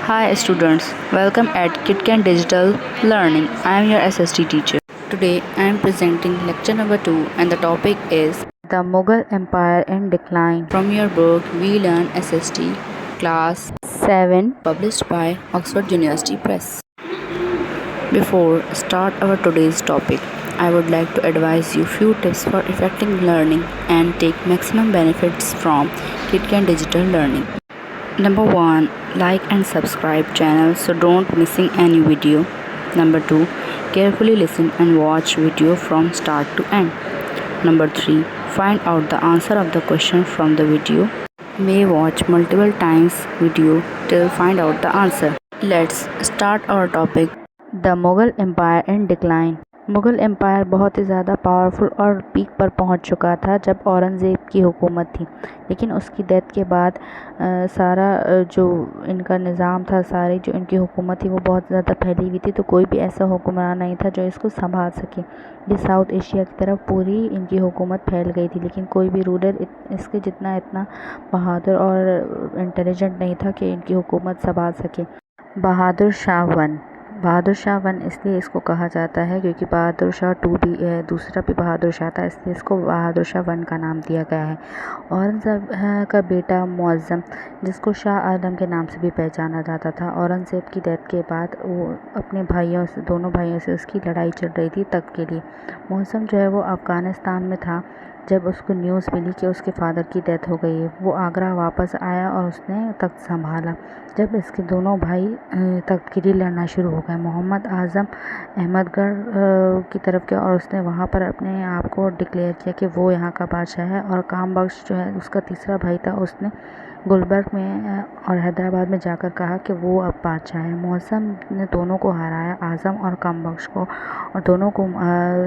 Hi students, welcome at KitKan Digital Learning. I am your SST teacher. Today I am presenting lecture number 2 and the topic is The Mughal Empire in Decline. From your book We Learn SST Class 7 published by Oxford University Press. Before start our today's topic, I would like to advise you few tips for effective learning and take maximum benefits from KitKan Digital Learning. Number 1, like and subscribe channel so don't missing any video. Number 2, carefully listen and watch video from start to end. Number 3, find out the answer of the question from the video. May watch multiple times video till find out the answer. Let's start our topic. The Mughal Empire in Decline. Mughal empire बहुत ही ज़्यादा powerful और peak पर पहुंच चुका था जब औरंगज़ेब की हुकूमत थी, लेकिन उसकी डेथ के बाद सारा जो इनका निज़ाम था, सारी जो इनकी हुकूमत थी वो बहुत ज़्यादा फैली हुई थी, तो कोई भी ऐसा हुक्मरान नहीं था जो इसको संभाल सके। ये साउथ एशिया की तरफ पूरी इनकी हुकूमत फैल गई थी, लेकिन कोई भी रूलर इसके जितना इतना बहादुर और इंटेलिजेंट नहीं था कि इनकी हुकूमत संभाल सके। बहादुर शाह वन इसलिए इसको कहा जाता है क्योंकि बहादुर शाह दूसरा भी बहादुर शाह था, इसलिए इसको बहादुर शाह वन का नाम दिया गया है। औरंगज़ेब का बेटा मुअज़्ज़म, जिसको शाह आलम के नाम से भी पहचाना जाता था, औरंगज़ेब की डेथ के बाद वो अपने दोनों भाइयों से उसकी लड़ाई चल रही थी तख्त के लिए। मुअज़्ज़म जो है वो अफ़गानिस्तान में था जब उसको न्यूज़ मिली कि उसके फादर की डेथ हो गई है। वो आगरा वापस आया और उसने तख्त संभाला। जब इसके दोनों भाई तख्त के लिए लड़ना शुरू हो गए, मोहम्मद आज़म अहमदगढ़ की तरफ गया और उसने वहाँ पर अपने आप को डिक्लेयर किया कि वो यहाँ का बादशाह है। और काम बख्श जो है उसका तीसरा भाई था, उसने गुलबर्ग में और हैदराबाद में जाकर कहा कि वो अब बादशाह है। मुअज़्ज़म ने दोनों को हराया, आज़म और काम बख्श को, और दोनों को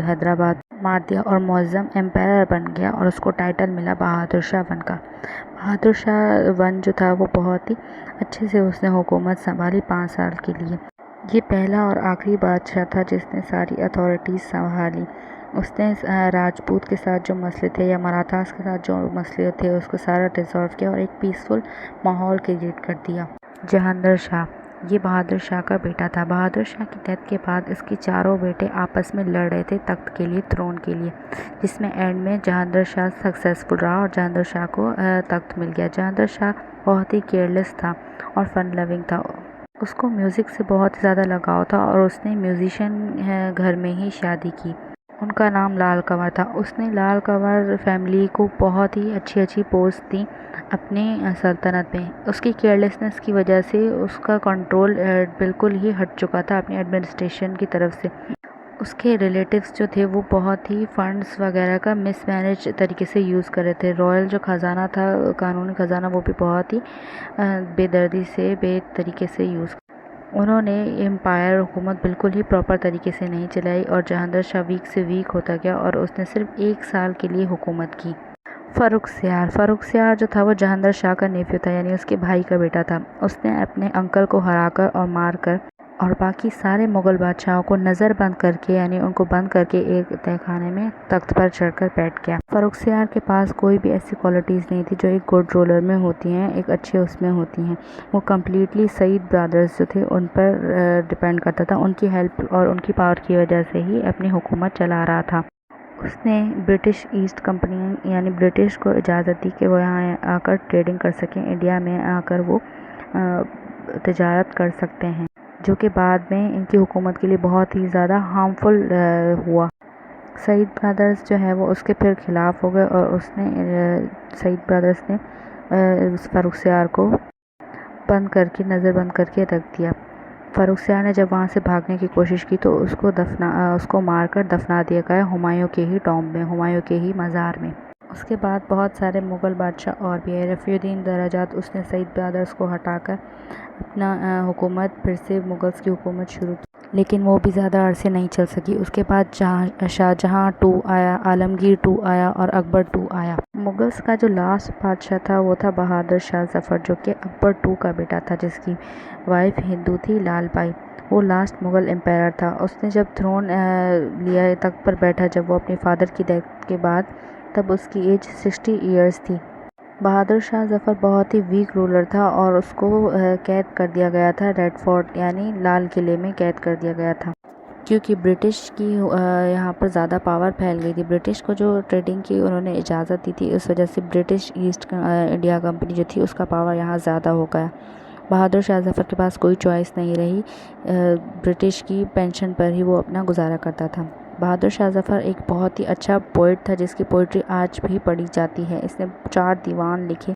हैदराबाद मार दिया और मुअज़्ज़म एम्पायर बन गया और उसको टाइटल मिला बहादुर शाह वन का। बहादुर शाह वन जो था वो बहुत ही अच्छे से उसने हुकूमत संभाली 5 साल के लिए। ये पहला और आखिरी बादशाह था जिसने सारी अथॉरिटीज़ संभाली। उसने राजपूत के साथ जो मसले थे या मराठास के साथ जो मसले थे उसको सारा रिजॉल्व किया और एक पीसफुल माहौल क्रिएट कर दिया। जहांगीर शाह, ये बहादुर शाह का बेटा था। बहादुर शाह की डेथ के बाद इसके चारों बेटे आपस में लड़ रहे थे तख्त के लिए, थ्रोन के लिए, जिसमें एंड में जहांगीर शाह सक्सेसफुल रहा और जहांगीर शाह को तख्त मिल गया। जहांगीर शाह बहुत ही केयरलेस था और फन लविंग था। उसको म्यूज़िक से बहुत ही ज़्यादा लगाव था और उसने म्यूज़िशियन घर में ही शादी की। उनका नाम लाल कंवर था। उसने लाल कंवर फैमिली को बहुत ही अच्छी पोस्ट दी अपने सल्तनत में। उसकी केयरलेसनेस की वजह से उसका कंट्रोल बिल्कुल ही हट चुका था अपनी एडमिनिस्ट्रेशन की तरफ से। उसके रिलेटिव्स जो थे वो बहुत ही फंड्स वगैरह का मिसमैनेज तरीके से यूज़ कर रहे थे। रॉयल जो ख़जाना था, कानूनी ख़जाना, वो भी बहुत ही बेदर्दी से तरीके से यूज़। उन्होंने एम्पायर हुकूमत बिल्कुल ही प्रॉपर तरीके से नहीं चलाई और जहांगीर शाह वीक से वीक होता गया और उसने सिर्फ 1 साल के लिए हुकूमत की। फ़ारुख सियार जो था वो जहांगीर शाह का नेफ्यू था, यानी उसके भाई का बेटा था। उसने अपने अंकल को हराकर और मारकर और बाकी सारे मुग़ल बादशाहों को नज़र बंद करके, यानी उनको बंद करके एक तहखाने में तख्त पर चढ़कर बैठ गया। फ़ारुख सियार के पास कोई भी ऐसी क्वालिटीज़ नहीं थी जो एक गुड रूलर में होती हैं, एक अच्छे उसमें होती हैं। वो कम्प्लीटली सईद ब्रदर्स जो थे उन पर डिपेंड करता था। उनकी हेल्प और उनकी पावर की वजह से ही अपनी हुकूमत चला रहा था। उसने ब्रिटिश ईस्ट कंपनी यानी ब्रिटिश को इजाज़त दी कि वो यहाँ आकर ट्रेडिंग कर सकें, इंडिया में आकर वो तिजारत कर सकते हैं, जो कि बाद में इनकी हुकूमत के लिए बहुत ही ज़्यादा हार्मफुल हुआ। सईद ब्रदर्स जो है वो उसके फिर ख़िलाफ़ हो गए और सईद ब्रदर्स ने फ़ारुख सियार को नज़र बंद करके रख दिया। फ़ारुख सियार ने जब वहाँ से भागने की कोशिश की तो उसको मारकर दफना दिया गया हुमायूं के ही टॉम्ब में, हुमायूं के ही मज़ार में। उसके बाद बहुत सारे मुग़ल बादशाह और भी है। रफ़ीउद्दीन दराजात, उसने सईद ब्रदर्स को हटाकर अपना हुकूमत फिर से मुग़ल्स की हुकूमत शुरू की, लेकिन वो भी ज़्यादा अरसे नहीं चल सकी। उसके बाद शाहजहाँ 2 आया, आलमगीर 2 आया और अकबर 2 आया। मुग़ल्स का जो लास्ट बादशाह था वो था बहादुर शाह ज़फ़र, जो कि अकबर 2 का बेटा था, जिसकी वाइफ हिंदू थी लाल बाई। वो लास्ट मुग़ल एम्पायर था। उसने जब थ्रोन लिया, तख्त पर बैठा जब वो अपने फादर की डेथ के बाद, तब उसकी एज 60 ईयर्स थी। بہادر شاہ ظفر بہت ہی ویک رولر تھا اور اس کو قید کر دیا گیا تھا ریڈ فورٹ یعنی لال قلعے میں قید کر دیا گیا تھا، کیونکہ برٹش کی یہاں پر زیادہ پاور پھیل گئی تھی۔ برٹش کو جو ٹریڈنگ کی انہوں نے اجازت دی تھی، اس وجہ سے برٹش ایسٹ انڈیا کمپنی جو تھی اس کا پاور یہاں زیادہ ہو گیا۔ بہادر شاہ ظفر کے پاس کوئی چوائس نہیں رہی، برٹش کی پینشن پر ہی وہ اپنا گزارا کرتا تھا۔ بہادر شاہ ظفر ایک بہت ہی اچھا پوئٹ تھا جس کی پوئٹری آج بھی پڑھی جاتی ہے۔ اس نے 4 دیوان لکھے۔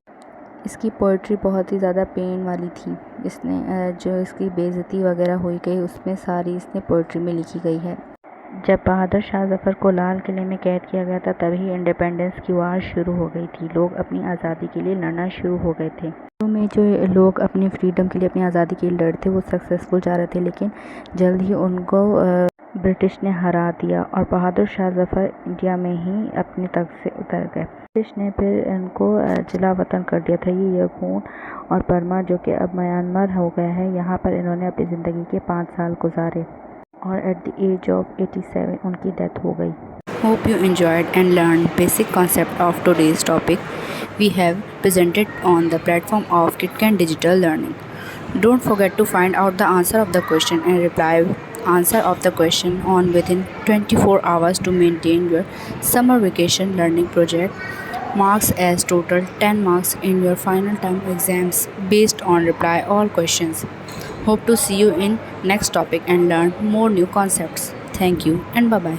اس کی پوئٹری بہت ہی زیادہ پین والی تھی۔ اس نے جو اس کی بے عزتی وغیرہ ہوئی گئی اس میں ساری اس نے پوئٹری میں لکھی گئی ہے۔ جب بہادر شاہ ظفر کو لال قلعے میں قید کیا گیا تھا تبھی انڈیپینڈنس کی وار شروع ہو گئی تھی۔ لوگ اپنی آزادی کے لیے لڑنا شروع ہو گئے تھے۔ شروع میں جو لوگ اپنی فریڈم کے لیے اپنی آزادی کے لیے لڑتے وہ سکسیسفل جا رہے تھے، لیکن جلد ہی ان کو برٹش نے ہرا دیا اور بہادر شاہ ظفر انڈیا میں ہی اپنے تخت سے اتر گئے۔ برٹش نے پھر ان کو جلا وطن کر دیا تھا۔ یہ یگون اور برما جو کہ اب میانمار ہو گیا ہے، یہاں پر انہوں نے اپنی زندگی کے 5 سال گزارے اور ایٹ دی ایج آف 87 ان کی ڈیتھ ہو گئی۔ Hope you enjoyed and learned basic concept of today's topic we have presented on the platform of KitKat Digital Learning. Don't forget to find out the answer of the question and reply answer of the question on within 24 hours to maintain your summer vacation learning project. Marks as total 10 marks in your final term exams based on reply all questions. Hope to see you in next topic and learn more new concepts. Thank you and bye bye.